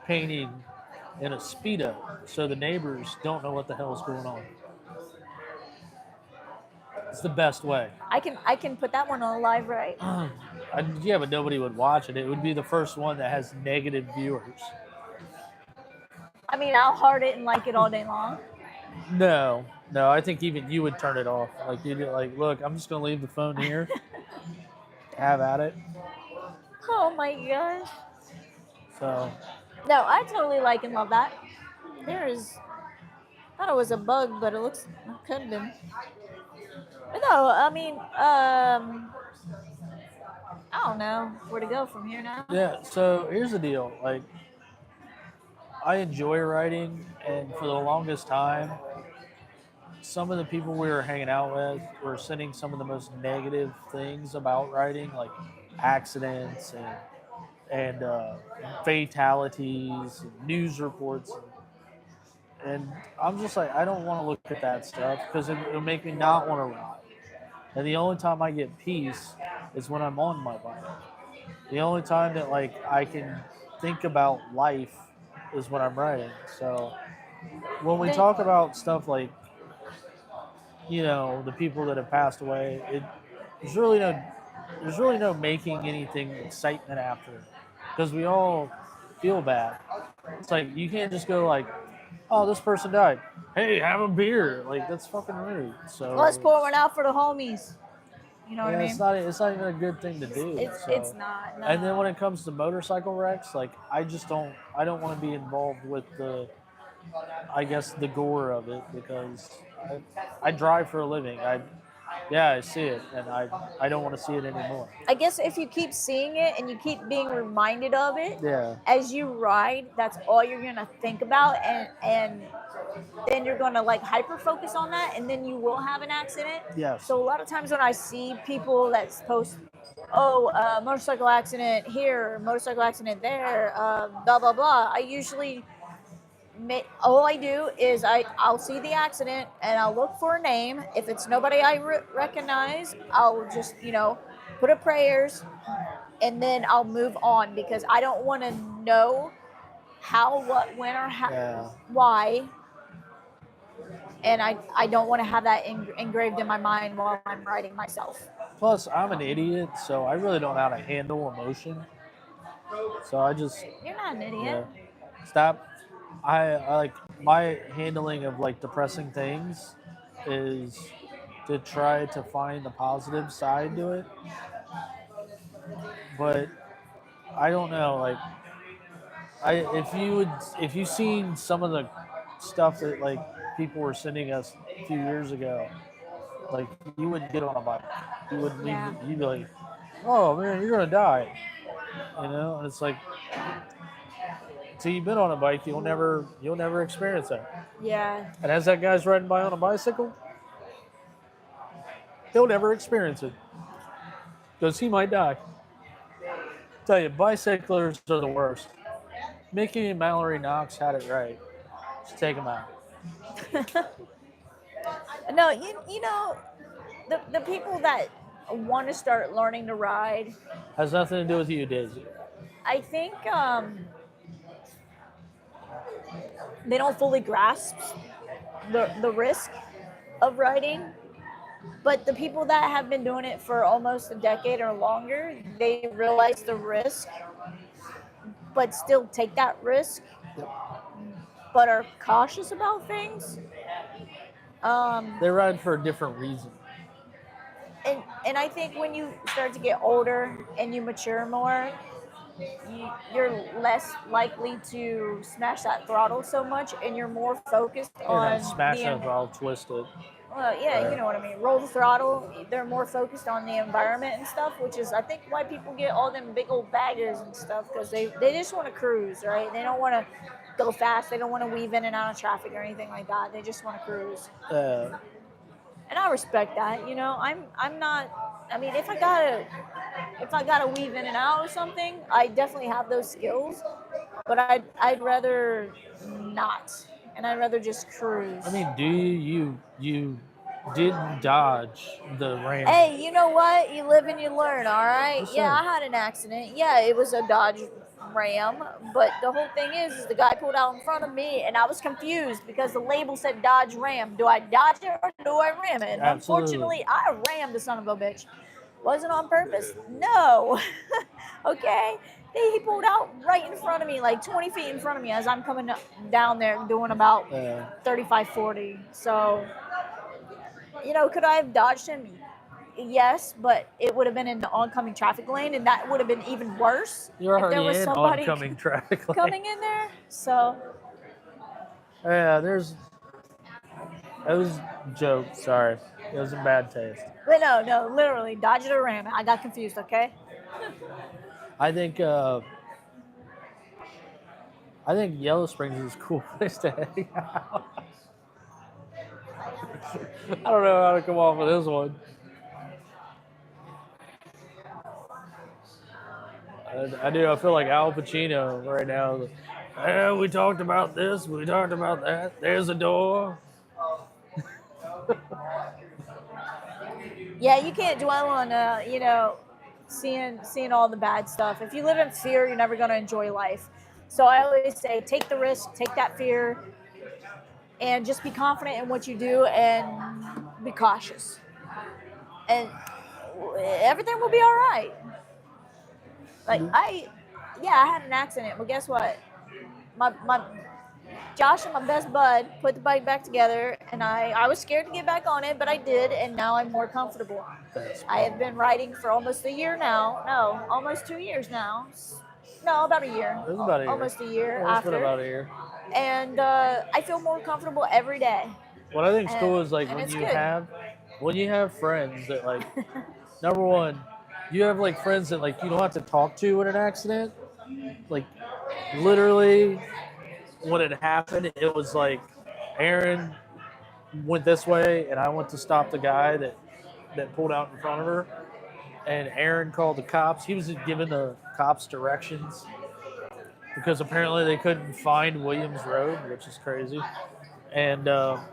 painting in a Speedo so the neighbors don't know what the hell is going on. It's the best way. I can put that one on live, right? Yeah, but nobody would watch it. It would be the first one that has negative viewers. I mean, I'll heart it and like it all day long. No, I think even you would turn it off. Like you'd be like, look, I'm just gonna leave the phone here. Have at it. Oh my gosh. So. No, I totally like and love that. I thought it was a bug, but it could have been. But no, I mean, I don't know where to go from here now. Yeah, so here's the deal. Like, I enjoy writing, and for the longest time, some of the people we were hanging out with were sending some of the most negative things about writing, like accidents and fatalities, and news reports. And I'm just like, I don't want to look at that stuff because it'll make me not want to write. And the only time I get peace is when I'm on my bike. The only time that like I can think about life is when I'm writing. So when we talk about stuff like, the people that have passed away, there's really no making anything excitement after, because we all feel bad. It's like you can't just go like, oh, this person died. Hey, have a beer. Like that's fucking rude. So let's pour one out for the homies. You know what I mean? It's not even a good thing to do. It's not. No. And then when it comes to motorcycle wrecks, like I don't want to be involved with the gore of it, because I drive for a living. Yeah, I see it, and I don't want to see it anymore. I guess if you keep seeing it and you keep being reminded of it Yeah. as you ride, that's all you're gonna think about, and then you're gonna like hyper focus on that, and then you will have an accident. Yes. So a lot of times when I see people that post, oh, motorcycle accident here, motorcycle accident there, blah blah blah, I usually all I do is I'll see the accident and I'll look for a name. If it's nobody I recognize, I'll just put up prayers and then I'll move on because I don't want to know how, what, when, or how, Yeah. why, and I don't want to have that engraved in my mind while I'm riding myself. Plus, I'm an idiot, so I really don't know how to handle emotion. So I just You're not an idiot. yeah, stop. I like my handling of like depressing things is to try to find the positive side to it. But I don't know, like if you seen some of the stuff that like people were sending us a few years ago, like you wouldn't get on a bike. You would Yeah. you'd be like, oh man, you're gonna die. And it's like until you've been on a bike, you'll never experience that. Yeah. And as that guy's riding by on a bicycle, he'll never experience it because he might die. Tell you, bicyclers are the worst. Mickey and Mallory Knox had it right. Just take them out. No, you know the people that want to start learning to ride, Has nothing to do with you, Daisy. I think they don't fully grasp the risk of riding. But the people that have been doing it for almost a decade or longer, they realize the risk, but still take that risk, but are cautious about things. They ride for a different reason. And I think when you start to get older and you mature more, you're less likely to smash that throttle so much, and you're more focused You're on not smashing it, all twisted. Well, yeah, you know what I mean. Roll the throttle. They're more focused on the environment and stuff, which is I think why people get all them big old baggers and stuff because they just want to cruise, right? They don't want to go fast. They don't want to weave in and out of traffic or anything like that. They just want to cruise. And I respect that. I'm not. I mean, if I gotta weave in and out of something, I definitely have those skills. But I'd rather not, and I'd rather just cruise. I mean, do you didn't dodge the Ram? Hey, you know what? You live and you learn, all right? Just Yeah, I saying. had an accident. Yeah, it was a Dodge Ram, but the whole thing is the guy pulled out in front of me, and I was confused because the label said Dodge Ram. Do I dodge it or do I ram it? And Absolutely. unfortunately, I rammed the son of a bitch. Wasn't on purpose? No. Okay? He pulled out right in front of me, like 20 feet in front of me as I'm coming down there doing about 35, 40. So, could I have dodged him? Yes, but it would have been in the oncoming traffic lane, and that would have been even worse You're if there already was in somebody oncoming traffic lane. coming in there. So, Yeah, that was a joke. Sorry, it was in bad taste. but no, literally, dodge it or ram it. I got confused, okay? I think Yellow Springs is a cool place to hang out. I don't know how to come off of this one. I do. I feel like Al Pacino right now. Yeah, we talked about this. We talked about that. There's a door. Yeah, you can't dwell on, seeing all the bad stuff. If you live in fear, you're never going to enjoy life. So I always say, take the risk, take that fear, and just be confident in what you do and be cautious. And everything will be all right. Like I had an accident, but guess what? My Josh and my best bud put the bike back together, and I was scared to get back on it, but I did, and now I'm more comfortable. I have been riding for almost a year now. No, almost 2 years now. No, about a year. It was about a year. Almost a year It's after. been about a year. And I feel more comfortable every day. What I think's cool is like and when it's you good. have when you have friends that like, number one, you have like friends that like you don't have to talk to in an accident. Like literally, when it happened, it was like Aaron went this way, and I went to stop the guy that pulled out in front of her, and Aaron called the cops. He was giving the cops directions because apparently they couldn't find Williams Road, which is crazy. And Well,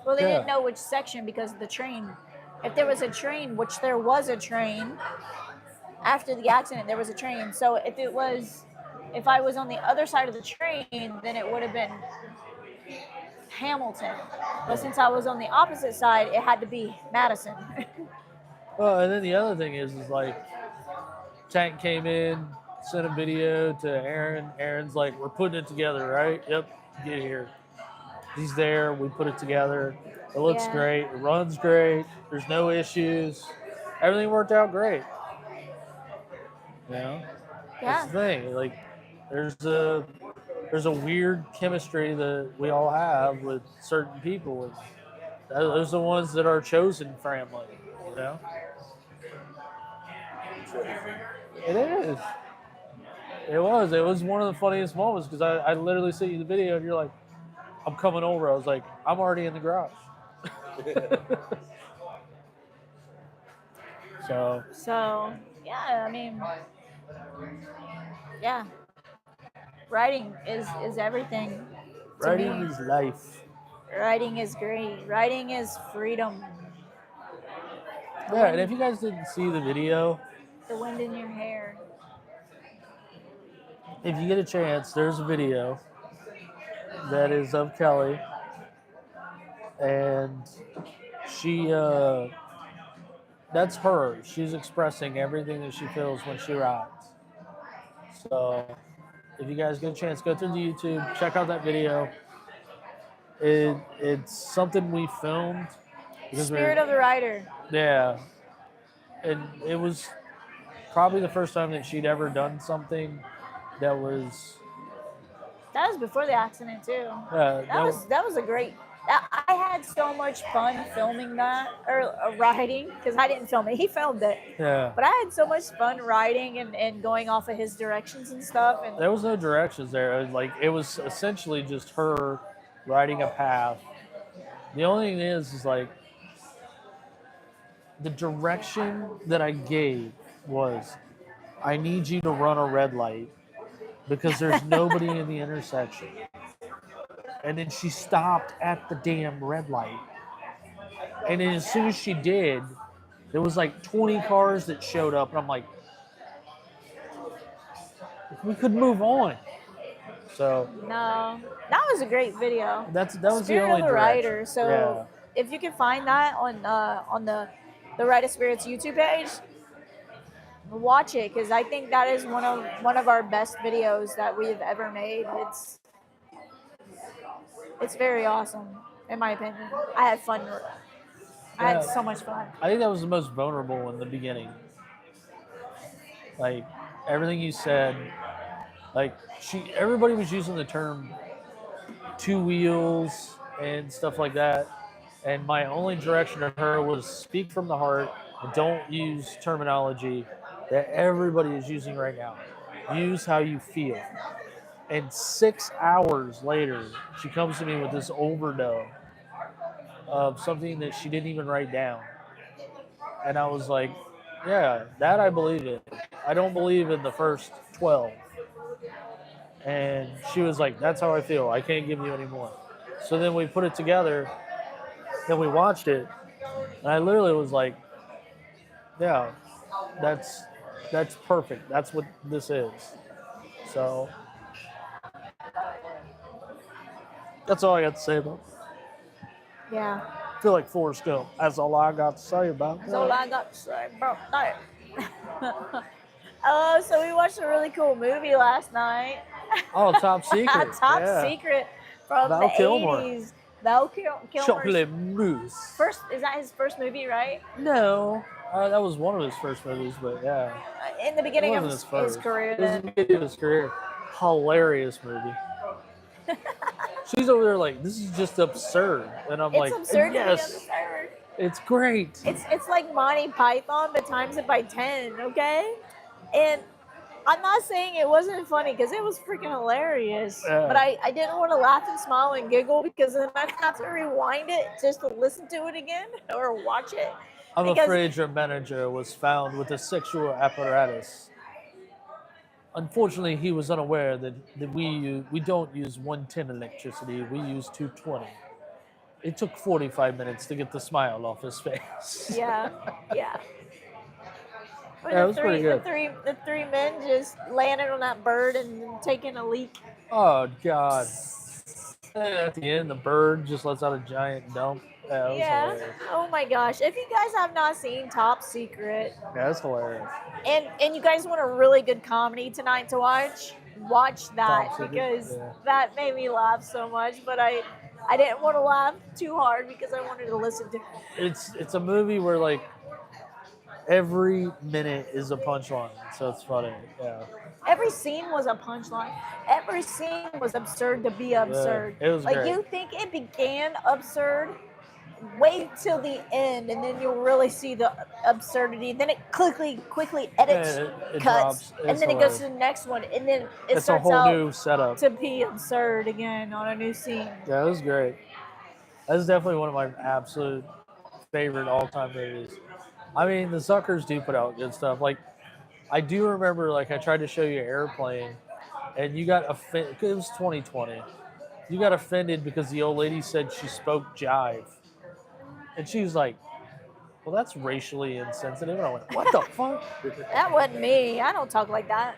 they didn't yeah, know which section because of the train. If there was a train, which there was a train, after the accident, there was a train. So if I was on the other side of the train, then it would have been Hamilton. But since I was on the opposite side, it had to be Madison. well, and then the other thing is like Tank came in, sent a video to Aaron. Aaron's like, "We're putting it together, right? Yep, get here." He's there. We put it together. It looks Yeah. great. It runs great. There's no issues. Everything worked out great. You know, that's Yeah. the thing. Like, there's a weird chemistry that we all have with certain people. And those are the ones that are chosen family. You know, it is. It was. It was one of the funniest moments because I literally sent you the video and you're like, "I'm coming over." I was like, "I'm already in the garage." So So, yeah, I mean, yeah. Writing is everything to writing me. is life. Writing is great. Writing is freedom. Yeah, and if you guys didn't see the video, The wind in your hair. if you get a chance, there's a video that is of Kelly, and she, that's her. She's expressing everything that she feels when she writes. So, if you guys get a chance, go through the YouTube, check out that video. It's something we filmed because Spirit of the writer. yeah, and it was probably the first time that she'd ever done something that was That was before the accident too. that That was a great. I had so much fun filming that or writing because I didn't film it. He filmed it, yeah. but I had so much fun writing and going off of his directions and stuff. And There was no directions there. Like it was essentially just her writing a path. The only thing is like the direction that I gave was I need you to run a red light because there's nobody in the intersection. And then she stopped at the damn red light. And then as soon as she did, there was like 20 cars that showed up, and I'm like, we could move on. So no, that was a great video. that was Spirit the only of the direction. Writer. So Yeah. if you can find that on the Writer Spirits YouTube page, watch it because I think that is one of our best videos that we've ever made. It's very awesome in my opinion. I had fun. I had so much fun. I think that was the most vulnerable in the beginning. Like everything you said, like everybody was using the term two wheels and stuff like that. And my only direction to her was speak from the heart and don't use terminology that everybody is using right now. Use how you feel. And 6 hours later, she comes to me with this overdose of something that she didn't even write down. And I was like, yeah, that I believe in. I don't believe in the first 12. And she was like, that's how I feel. I can't give you any more. So then we put it together and we watched it. And I literally was like, yeah, that's perfect. That's what this is. So that's all I got to say about it. Yeah. I feel like Forrest Gump. That's all I got to say about That's all I got to say about that. So we watched a really cool movie last night. Oh, Top Secret. Top Secret from Val the Kilmer. 80s. Val Kilmer's Chocolate Mousse. first, is that his first movie, right? No. That was one of his first movies, but yeah. In the beginning It of wasn't his career. It was the beginning of his career. Hilarious movie. She's over there like, this is just absurd. And I'm It's like, absurd to be yes. absurd. It's great. It's like Monty Python, but times it by 10. Okay, and I'm not saying it wasn't funny because it was freaking hilarious. But I didn't want to laugh and smile and giggle because then I'd have to rewind it just to listen to it again or watch it. I'm Because- afraid your manager was found with a sexual apparatus. Unfortunately, he was unaware that we don't use 110 electricity. We use 220. It took 45 minutes to get the smile off his face. Yeah, yeah. Or Yeah, it was pretty good. The three men just landed on that bird and taking a leak. Oh God! And at the end, the bird just lets out a giant dump. Yeah, it was hilarious. Oh my gosh! If you guys have not seen Top Secret, Yeah, it's hilarious. and you guys want a really good comedy tonight to watch that Top Secret, because yeah. that made me laugh so much. But I didn't want to laugh too hard because I wanted to listen to. It's a movie where like every minute is a punchline, so it's funny. Yeah, Every scene was a punchline. Every scene was absurd to be absurd. it was like great. you think it began absurd. Wait till the end, and then you'll really see the absurdity. Then it quickly edits, it cuts, drops. and It's then it goes to hilarious. the next one, and then it It's a starts whole out new setup. to be absurd again on a new scene. Yeah, it was great. That's definitely one of my absolute favorite all-time movies. I mean, the Zuckers do put out good stuff. Like, I do remember, like, I tried to show you Airplane, and you got offended. It was 2020. You got offended because the old lady said she spoke jive. And she was like, well, that's racially insensitive. And I went, what the fuck? That wasn't me. I don't talk like that.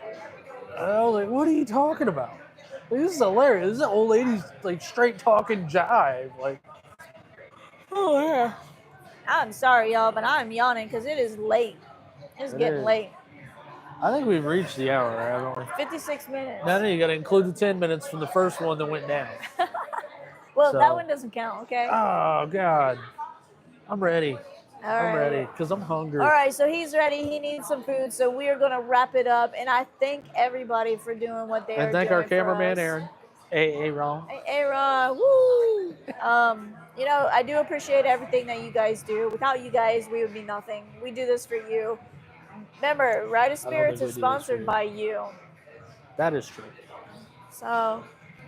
And I was like, what are you talking about? Like, this is hilarious. This is an old lady's, like, straight talking jive. Like, Oh yeah. I'm sorry, y'all, but I'm yawning because it is late. It's It getting is. late. I think we've reached the hour, haven't we? 56 minutes. No, you got to include the 10 minutes from the first one that went down. Well, So- that one doesn't count, okay? Oh, God. I'm ready. All I'm right. ready because I'm hungry. All right, so he's ready. He needs some food, so we are going to wrap it up. And I thank everybody for doing what they are And thank doing our cameraman, for us. Aaron. Hey, Ron. Hey, Aaron, woo! You know, I do appreciate everything that you guys do. Without you guys, we would be nothing. We do this for you. Remember, Ride of Spirits think we is do this for sponsored you. by you. That is true. So,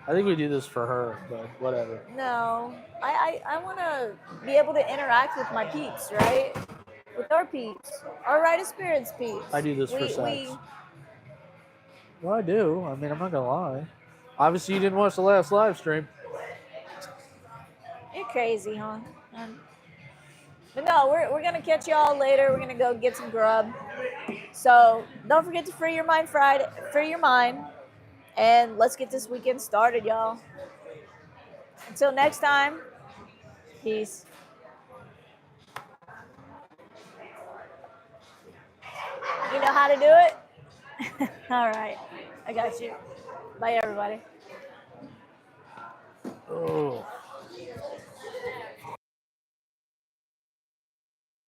I think we do this for her, but whatever. no, I want to be able to interact with my peeps, right? With our peeps, our Ride of Spirits peeps. I do this for sex. Well, I do. I mean, I'm not going to lie. Obviously, you didn't watch the last live stream. You're crazy, huh? But no, we're gonna catch y'all later. We're gonna go get some grub. So don't forget to free your mind Friday. Free your mind, and let's get this weekend started, y'all. Until next time, peace. You know how to do it? All right, I got you. Bye, everybody.